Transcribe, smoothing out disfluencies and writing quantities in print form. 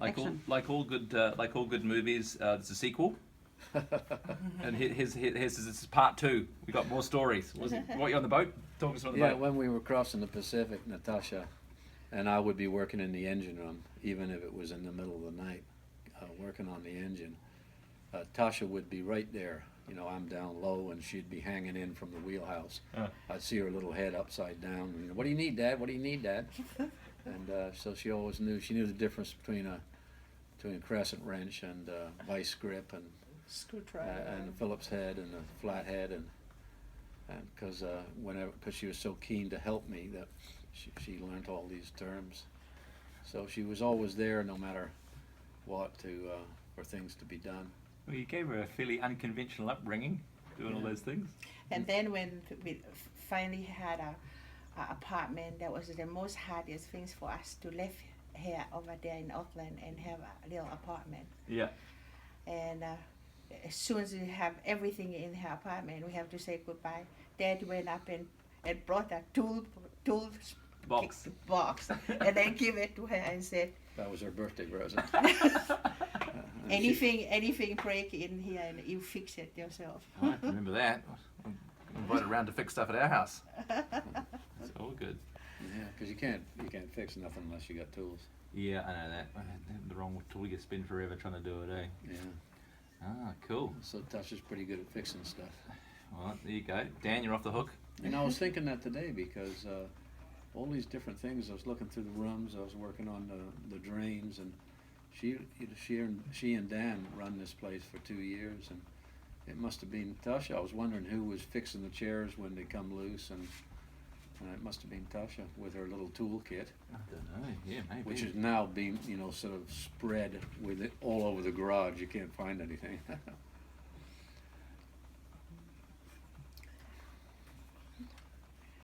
Action. like all good movies, there's a sequel, and here's this is part two. We got more stories. What you on the boat? Talk us on the Yeah, boat. when we were crossing the Pacific, Natasha and I would be working in the engine room, even if it was in the middle of the night, working on the engine. Tasha would be right there. You know, I'm down low, and she'd be hanging in from the wheelhouse. I'd see her little head upside down. You know, what do you need, Dad? What do you need, Dad? And so she always knew. She knew the difference between a crescent wrench and vice grip and Screwdriver. and a Phillips head and a flat head and because she was so keen to help me that she learned all these terms. So she was always there, no matter what, for things to be done. Well, you gave her a fairly unconventional upbringing, doing all those things. And then when we finally had a apartment, that was the most hardest things for us to live here over there in Auckland and have a little apartment. Yeah. And as soon as we have everything in her apartment, we have to say goodbye. Dad went up and brought a tool Box. box and then give it to her and said, That was her birthday present. anything break in here and you fix it yourself. I have to remember that. I'm invited around to fix stuff at our house. It's all good. Yeah, because you can't fix nothing unless you got tools. Yeah, I know that. The wrong tool, you spend forever trying to do it, eh? Yeah. Ah, cool. So Tasha's pretty good at fixing stuff. Well, there you go. Dan, you're off the hook. And I was thinking that today because all these different things. I was looking through the rooms. I was working on the drains, and she and Dan run this place for 2 years, and it must have been Tasha. I was wondering who was fixing the chairs when they come loose, and it must have been Tasha with her little toolkit, I don't know. Yeah, maybe. which is now being sort of spread with it all over the garage. You can't find anything.